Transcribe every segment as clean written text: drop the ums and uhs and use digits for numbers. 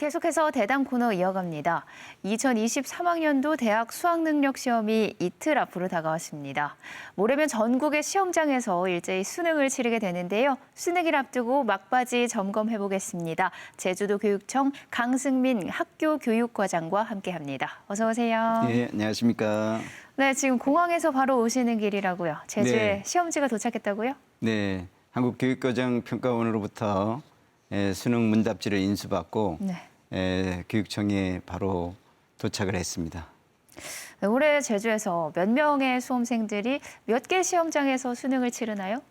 계속해서 대담 코너 이어갑니다. 2023학년도 대학 수학능력 시험이 이틀 앞으로 다가왔습니다. 모레면 전국의 시험장에서 일제히 수능을 치르게 되는데요. 수능을 앞두고 막바지 점검해보겠습니다. 제주도 교육청 강승민 학교교육과장과 함께합니다. 어서 오세요. 네, 안녕하십니까. 네, 지금 공항에서 바로 오시는 길이라고요. 제주에 네. 시험지가 도착했다고요? 네, 한국교육과정 평가원으로부터 수능 문답지를 인수받고 교육청에 바로 도착을 했습니다. 네, 올해 제주에서 몇 명의 수험생들이 몇 개 시험장에서 수능을 치르나요?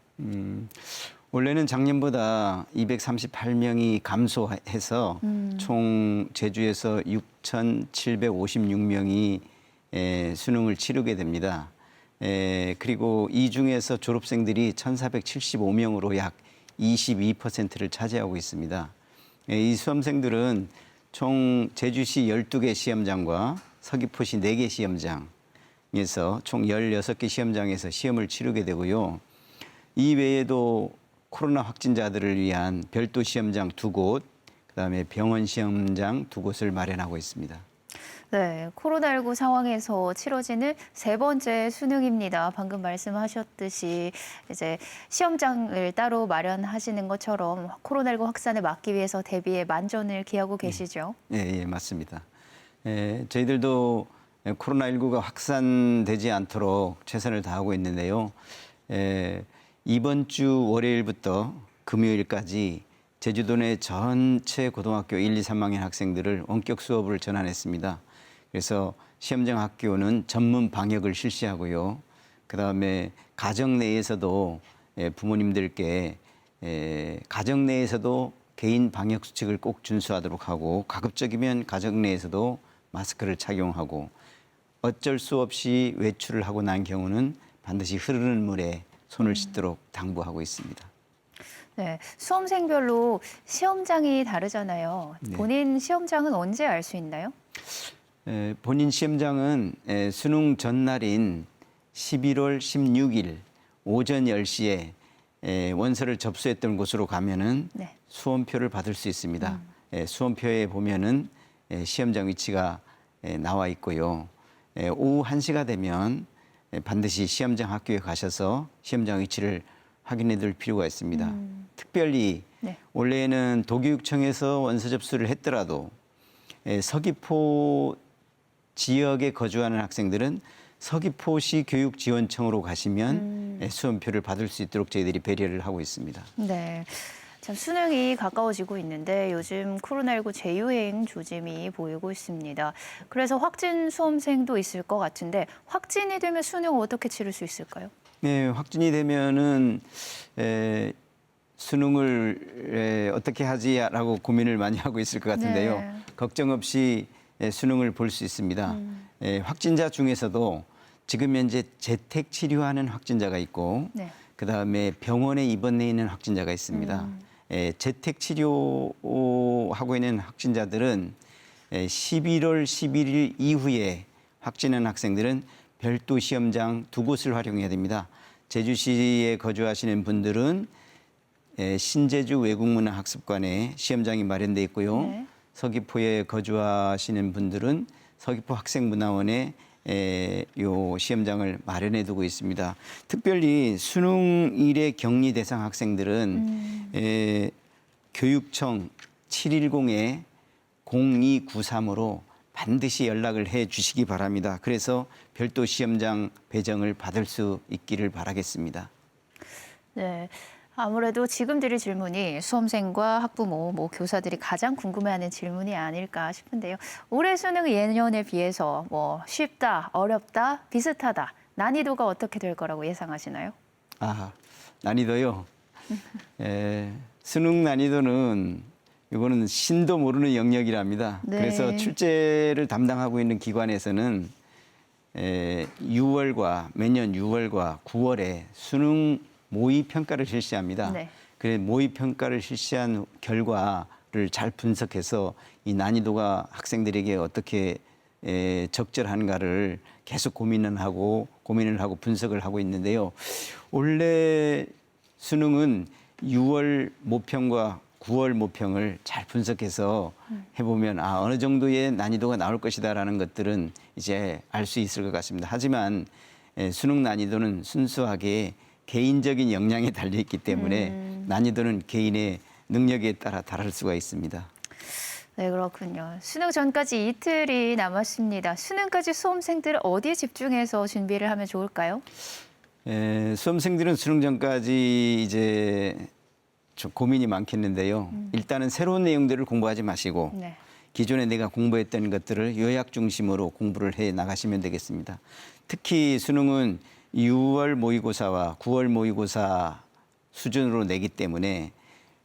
원래는 작년보다 238명이 감소해서 총 제주에서 6,756명이 수능을 치르게 됩니다. 그리고 이 중에서 졸업생들이 1,475명으로 약 22%를 차지하고 있습니다. 이 수험생들은 총 제주시 12개 시험장과 서귀포시 4개 시험장에서 총 16개 시험장에서 시험을 치르게 되고요. 이 외에도 코로나 확진자들을 위한 별도 시험장 2곳, 그다음에 병원 시험장 2곳을 마련하고 있습니다. 네, 코로나19 상황에서 치러지는 세 번째 수능입니다. 방금 말씀하셨듯이 이제 시험장을 따로 마련하시는 것처럼 코로나19 확산을 막기 위해서 대비에 만전을 기하고 계시죠? 예, 맞습니다. 저희들도 코로나19가 확산되지 않도록 최선을 다하고 있는데요. 이번 주 월요일부터 금요일까지 제주도 내 전체 고등학교 1, 2, 3학년 학생들을 원격 수업을 전환했습니다. 그래서 시험장 학교는 전문 방역을 실시하고요. 그다음에 가정 내에서도 부모님들께 가정 내에서도 개인 방역 수칙을 꼭 준수하도록 하고 가급적이면 가정 내에서도 마스크를 착용하고 어쩔 수 없이 외출을 하고 난 경우는 반드시 흐르는 물에 손을 씻도록 당부하고 있습니다. 네, 수험생별로 시험장이 다르잖아요. 네. 본인 시험장은 언제 알 수 있나요? 본인 시험장은 수능 전날인 11월 16일 오전 10시에 원서를 접수했던 곳으로 가면은 수험표를 받을 수 있습니다. 수험표에 보면은 시험장 위치가 나와 있고요. 오후 1시가 되면 반드시 시험장 학교에 가셔서 시험장 위치를 확인해 둘 필요가 있습니다. 특별히 원래는 도교육청에서 원서 접수를 했더라도 서귀포 지역에 거주하는 학생들은 서귀포시 교육지원청으로 가시면 수험표를 받을 수 있도록 저희들이 배려를 하고 있습니다. 네. 참 수능이 가까워지고 있는데 요즘 코로나19 재유행 조짐이 보이고 있습니다. 그래서 확진 수험생도 있을 것 같은데 확진이 되면 수능 어떻게 치를 수 있을까요? 네, 확진이 되면은 수능을 어떻게 하지라고 고민을 많이 하고 있을 것 같은데요. 걱정 없이 수능을 볼 수 있습니다. 확진자 중에서도 지금 현재 재택 치료하는 확진자가 있고 그다음에 병원에 입원해 있는 확진자가 있습니다. 재택 치료하고 있는 확진자들은 11월 11일 이후에 확진한 학생들은 별도 시험장 2곳을 활용해야 됩니다. 제주시에 거주하시는 분들은 신제주 외국문화학습관에 시험장이 마련돼 있고요. 서귀포에 거주하시는 분들은 서귀포 학생문화원에 요 시험장을 마련해 두고 있습니다. 특별히 수능일의 격리 대상 학생들은 교육청 710-0293으로 반드시 연락을 해 주시기 바랍니다. 그래서 별도 시험장 배정을 받을 수 있기를 바라겠습니다. 네. 아무래도 지금 드릴 질문이 수험생과 학부모, 교사들이 가장 궁금해하는 질문이 아닐까 싶은데요. 올해 수능은 예년에 비해서 쉽다, 어렵다, 비슷하다, 난이도가 어떻게 될 거라고 예상하시나요? 난이도요. 수능 난이도는 이거는 신도 모르는 영역이랍니다. 그래서 출제를 담당하고 있는 기관에서는 매년 6월과 9월에 수능 모의 평가를 실시합니다. 그래서 모의 평가를 실시한 결과를 잘 분석해서 이 난이도가 학생들에게 어떻게 적절한가를 계속 고민을 하고 분석을 하고 있는데요. 올해 수능은 6월 모평과 9월 모평을 잘 분석해서 해보면 어느 정도의 난이도가 나올 것이다라는 것들은 이제 알 수 있을 것 같습니다. 하지만 수능 난이도는 순수하게 개인적인 역량에 달려 있기 때문에 난이도는 개인의 능력에 따라 다를 수가 있습니다. 네, 그렇군요. 수능 전까지 이틀이 남았습니다. 수능까지 수험생들은 어디에 집중해서 준비를 하면 좋을까요? 수험생들은 수능 전까지 이제 좀 고민이 많겠는데요. 일단은 새로운 내용들을 공부하지 마시고 네. 기존에 내가 공부했던 것들을 요약 중심으로 공부를 해 나가시면 되겠습니다. 특히 수능은 6월 모의고사와 9월 모의고사 수준으로 내기 때문에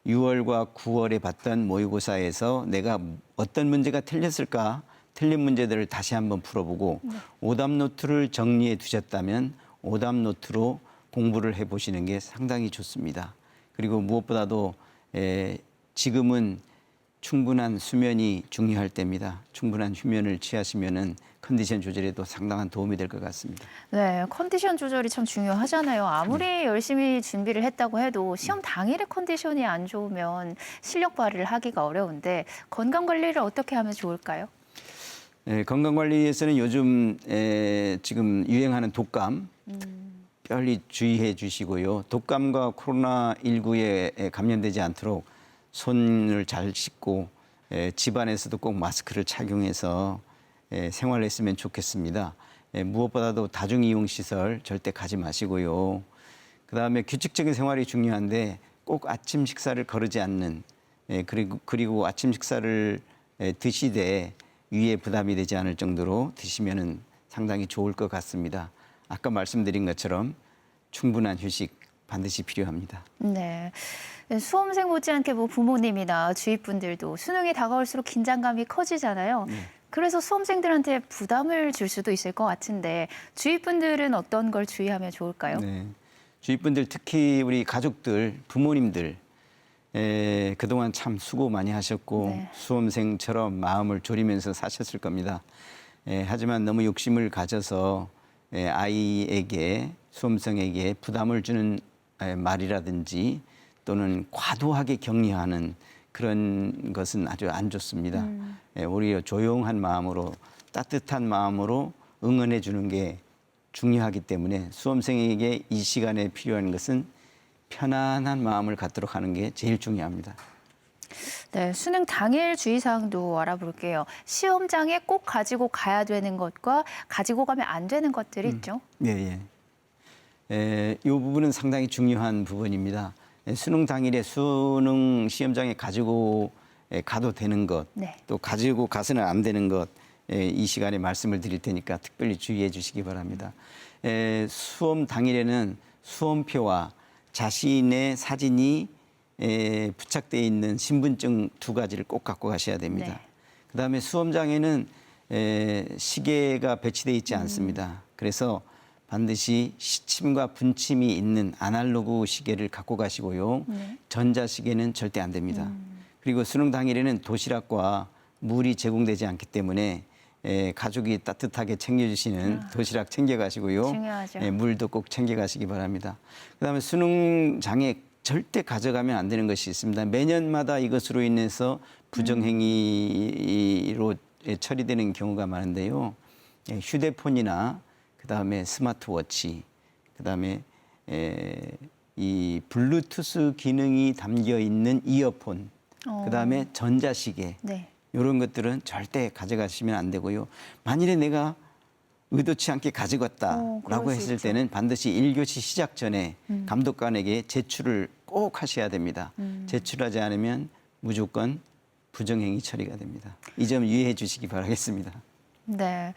6월과 9월에 봤던 모의고사에서 내가 어떤 문제가 틀렸을까? 틀린 문제들을 다시 한번 풀어보고 오답 노트를 정리해 두셨다면 오답 노트로 공부를 해보시는 게 상당히 좋습니다. 그리고 무엇보다도 지금은 충분한 수면이 중요할 때입니다. 충분한 휴면을 취하시면은 컨디션 조절에도 상당한 도움이 될 것 같습니다. 네, 컨디션 조절이 참 중요하잖아요. 아무리 열심히 준비를 했다고 해도 시험 당일에 컨디션이 안 좋으면 실력 발휘를 하기가 어려운데 건강 관리를 어떻게 하면 좋을까요? 건강 관리에서는 요즘 지금 유행하는 독감 빨리 주의해 주시고요. 독감과 코로나19에 감염되지 않도록 손을 잘 씻고 집안에서도 꼭 마스크를 착용해서 생활했으면 좋겠습니다. 무엇보다도 다중이용시설 절대 가지 마시고요. 그다음에 규칙적인 생활이 중요한데 꼭 아침 식사를 거르지 않는 그리고 아침 식사를 드시되 위에 부담이 되지 않을 정도로 드시면은 상당히 좋을 것 같습니다. 아까 말씀드린 것처럼 충분한 휴식 반드시 필요합니다. 네. 수험생 못지않게 뭐 부모님이나 주위 분들도 수능이 다가올수록 긴장감이 커지잖아요. 그래서 수험생들한테 부담을 줄 수도 있을 것 같은데 주위 분들은 어떤 걸 주의하면 좋을까요? 네. 주위 분들 특히 우리 가족들, 부모님들 그동안 참 수고 많이 하셨고 네. 수험생처럼 마음을 졸이면서 사셨을 겁니다. 하지만 너무 욕심을 가져서 아이에게 수험생에게 부담을 주는 말이라든지 또는 과도하게 격려하는 그런 것은 아주 안 좋습니다. 오히려 조용한 마음으로 따뜻한 마음으로 응원해 주는 게 중요하기 때문에 수험생에게 이 시간에 필요한 것은 편안한 마음을 갖도록 하는 게 제일 중요합니다. 네, 수능 당일 주의사항도 알아볼게요. 시험장에 꼭 가지고 가야 되는 것과 가지고 가면 안 되는 것들이 있죠. 네, 이 부분은 상당히 중요한 부분입니다. 수능 당일에 수능 시험장에 가지고 가도 되는 것, 네. 또 가지고 가서는 안 되는 것, 이 시간에 말씀을 드릴 테니까 특별히 주의해 주시기 바랍니다. 수험 당일에는 수험표와 자신의 사진이 부착되어 있는 신분증 2가지를 꼭 갖고 가셔야 됩니다. 네. 그다음에 수험장에는 시계가 배치되어 있지 않습니다. 그래서 반드시 시침과 분침이 있는 아날로그 시계를 갖고 가시고요. 네. 전자시계는 절대 안 됩니다. 그리고 수능 당일에는 도시락과 물이 제공되지 않기 때문에 가족이 따뜻하게 챙겨주시는 도시락 챙겨가시고요. 중요하죠. 물도 꼭 챙겨가시기 바랍니다. 그다음에 수능장에 절대 가져가면 안 되는 것이 있습니다. 매년마다 이것으로 인해서 부정행위로 처리되는 경우가 많은데요. 휴대폰이나 그다음에 스마트워치, 그다음에 이 블루투스 기능이 담겨 있는 이어폰, 그다음에 전자시계 네. 이런 것들은 절대 가져가시면 안 되고요. 만일에 내가 의도치 않게 가져갔다라고 그럴 수 했을 있죠. 때는 반드시 1교시 시작 전에 감독관에게 제출을 꼭 하셔야 됩니다. 제출하지 않으면 무조건 부정행위 처리가 됩니다. 이 점 유의해 주시기 바라겠습니다. 네.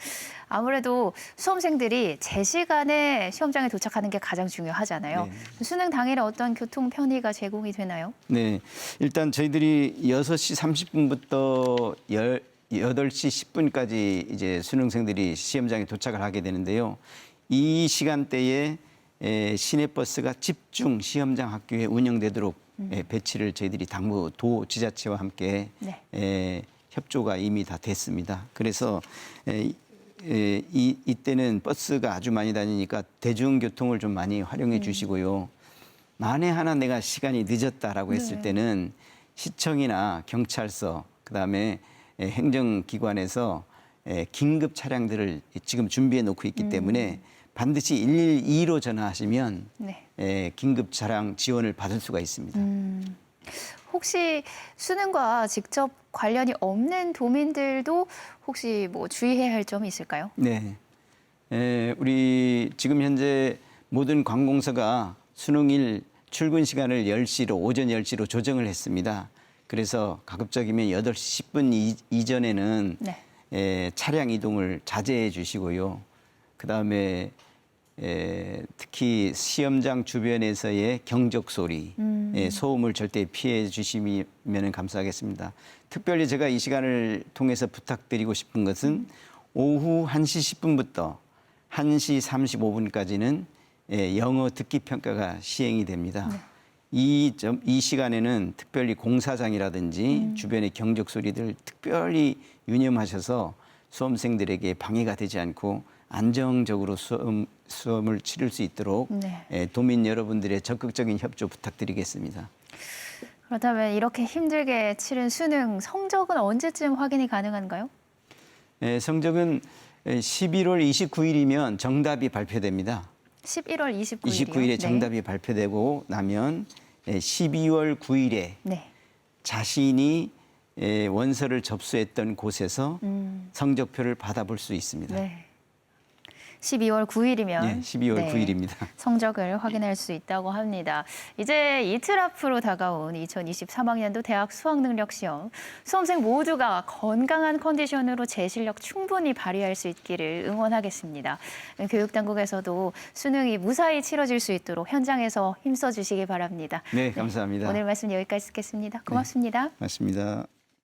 아무래도 수험생들이 제 시간에 시험장에 도착하는 게 가장 중요하잖아요. 네. 수능 당일에 어떤 교통 편의가 제공이 되나요? 네, 일단 저희들이 6시 30분부터 8시 10분까지 이제 수능생들이 시험장에 도착을 하게 되는데요. 이 시간대에 시내버스가 집중 시험장 학교에 운영되도록 배치를 저희들이 당부 도지자체와 함께 네. 협조가 이미 다 됐습니다. 그래서 이때는 버스가 아주 많이 다니니까 대중교통을 좀 많이 활용해 주시고요. 만에 하나 내가 시간이 늦었다라고 했을 네. 때는 시청이나 경찰서, 그다음에 행정기관에서 긴급 차량들을 지금 준비해 놓고 있기 때문에 반드시 112로 전화하시면 네. 긴급 차량 지원을 받을 수가 있습니다. 혹시 수능과 직접 관련이 없는 도민들도 혹시 뭐 주의해야 할 점이 있을까요? 네. 우리 지금 현재 모든 관공서가 수능일 출근 시간을 10시로, 오전 10시로 조정을 했습니다. 그래서 가급적이면 8시 10분 이전에는 네. 차량 이동을 자제해 주시고요. 그다음에 특히 시험장 주변에서의 경적 소리, 소음을 절대 피해 주시면 감사하겠습니다. 특별히 제가 이 시간을 통해서 부탁드리고 싶은 것은 오후 1시 10분부터 1시 35분까지는 영어 듣기 평가가 시행이 됩니다. 네. 이 시간에는 특별히 공사장이라든지 주변의 경적 소리들 특별히 유념하셔서 수험생들에게 방해가 되지 않고 안정적으로 수험을 치를 수 있도록 네. 도민 여러분들의 적극적인 협조 부탁드리겠습니다. 그렇다면 이렇게 힘들게 치른 수능 성적은 언제쯤 확인이 가능한가요? 성적은 11월 29일이면 정답이 발표됩니다. 11월 29일이요? 29일에 정답이 발표되고 나면 12월 9일에 네. 자신이 원서를 접수했던 곳에서 성적표를 받아볼 수 있습니다. 네. 12월 9일이면 네, 12월 9일입니다. 성적을 확인할 수 있다고 합니다. 이제 이틀 앞으로 다가온 2023학년도 대학 수학능력시험. 수험생 모두가 건강한 컨디션으로 제 실력 충분히 발휘할 수 있기를 응원하겠습니다. 교육당국에서도 수능이 무사히 치러질 수 있도록 현장에서 힘써주시기 바랍니다. 네, 감사합니다. 오늘 말씀 여기까지 듣겠습니다. 고맙습니다. 맞습니다.